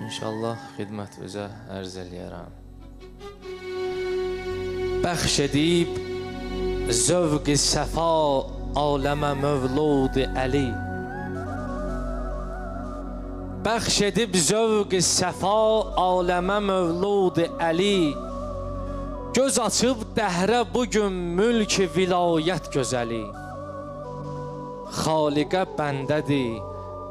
İnşallah xidmətinizə ərz eləyərəm. Bəxş edib zövq-i səfa aləmə mövlud Əli. Bəxş edib zövq-i səfa aləmə mövlud Əli. Göz açıb dəhrə bugün mülk-i vilayət gözəli. Xaliqə bəndədir,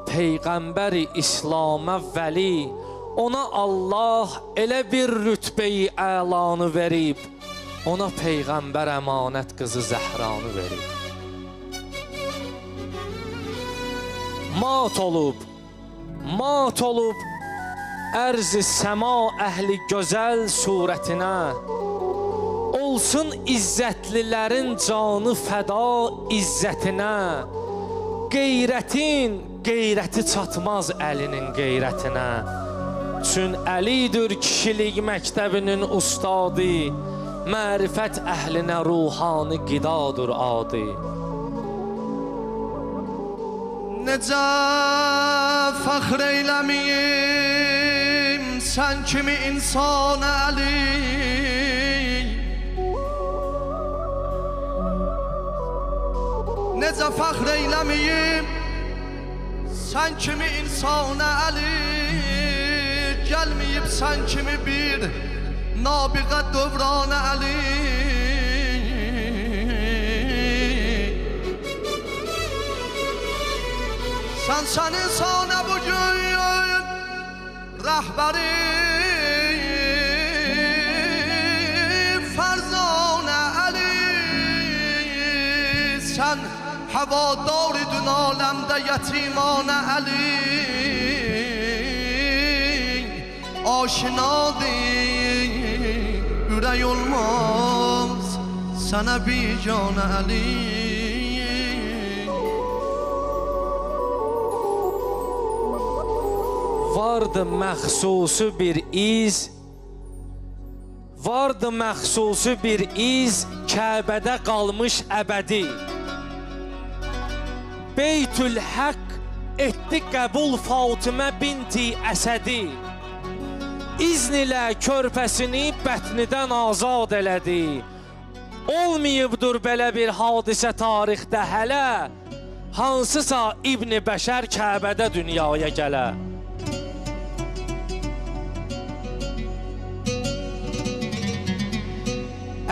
Peyğəmbəri İslamə vəli. Ona Allah elə bir rütbəyi əlanı verib, ona Peyğəmbər əmanət qızı Zəhranı verib. Mat olub ərz-i səma əhli gözəl surətinə. Olsun izzətlilərin canı fəda izzətinə. Qeyrəti çatmaz Əlinin qeyrətinə. Çün Əlidir kişilik məktəbinin ustadı. Mərifət əhlinə ruhani qidadır adi. Necə fəxr eyləmiyim sən kimi insan Əli. Necə fəxr eyləmiyim sən kimi insan Əli. Gəlməyib sən kimi bir nabiğə dövran Əli. Sən insana bugün rəhbəri Fərzanə Əli. Sən həvadar dün aləmdə yetimanə Əli. Aşinadır ürək olmaz sənə biganə Əli. Vardı məxsusu bir iz, Kəbədə qalmış əbədi. Beytül Haqq etdi qəbul Fatimə binti Əsədi. İzn ilə körpəsini bətnidən azad elədi. Olmayıbdır belə bir hadisə tarixdə hələ, hansısa İbn-i Bəşər Kəbədə dünyaya gələ.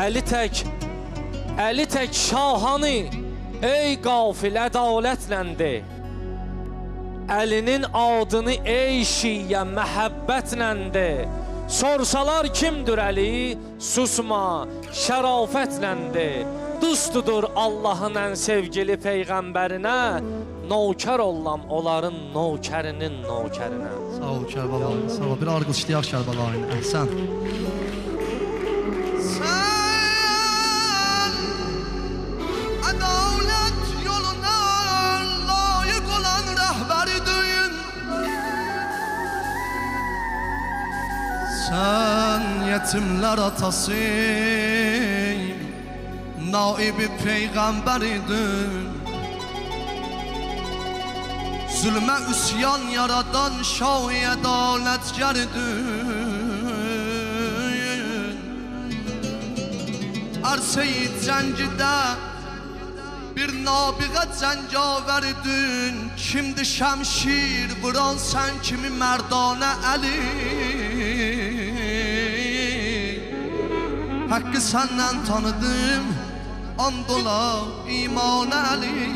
Əli tək şahanı, ey qafil ədalətləndi. Əlinin adını ey şiyyə məhəbbətləndi. Sorsalar kimdir Əli, susma, şərafətləndi. Dustudur Allahın ən sevgili Peyğəmbərinə, nokər olam onların nokərinin nokərinə. Sağ ol Kərbəlayı, sağ ol. Bir arqıl işləyək Kərbəlayı, əhsən. Sen yetimler atası, naibi peygamberiydin. Zulme üsyan yaradan şah-i adaletgerdin. Arse-i cəngdə bir nabiğə cəngavərdin. Kimdi şəmşir vuran sen kimi mərdanə Əli. Hakkı senden tanıdım, andola iman Əli.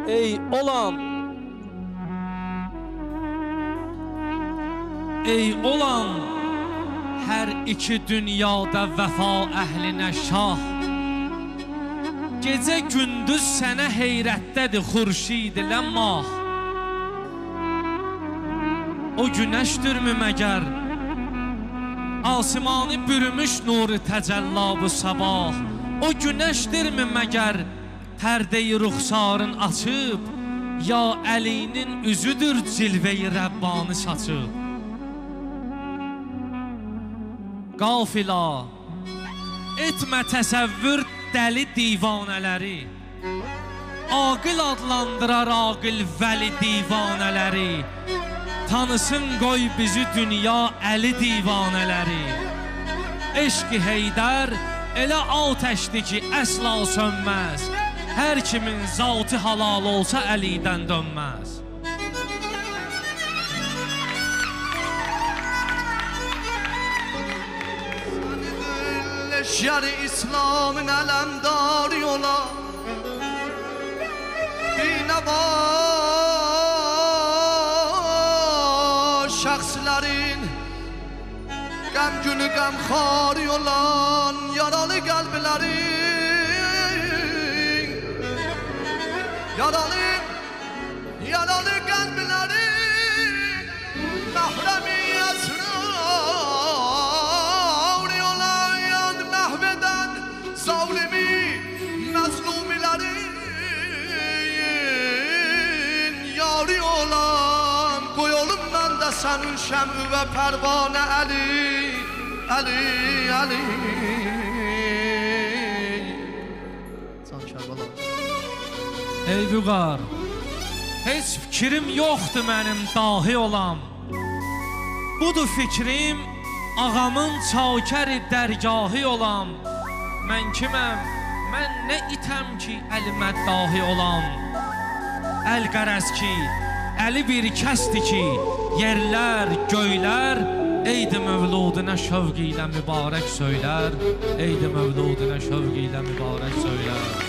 Ey olan hər iki dünyada vəfa əhlinə şah. Gecə gündüz sənə heyrətdədir xurşid ilə mah. O günəşdirmi məgər asimanı bürümüş nuru təcəllabı sabah. O günəşdirmi məgər pərdeyi ruxsarın açıb, ya Əlinin üzüdür cilveyi Rəbbani saçıb. Qafila etmə təsəvvür dəli divanələri. aqil adlandırar aqil vəli divanələri. Tanısın qoy bizi dünya əli divanələri. Eşq-i Heydər elə atəşdir ki, əsla sönməz. Hər kimin zatı halal olsa əlidən dönməz. Leşyer İslam'ın alemdari olan bineva şahsların gam günü gam khari olan yaralı kalplerin yaralı kalplerin mahremi esrar olan mahveden zalimi mazlumilerin yari olan koyalım ben de senin şem'i ve pervane Ali Ali Ali Can Kərbəla Ey Vüqar, heç fikrim yoxdur mənim dahi olam. Budur fikrim, ağamın çakəri dərgahı olam. Mən kiməm, mən nə itəm ki, əlimə dahi olam. Əl qərəz ki, əli bir kəsdir ki, yerlər, göylər, eydi mövluduna şövq ilə mübarək söylər, eydi mövluduna şövq ilə mübarək söylər.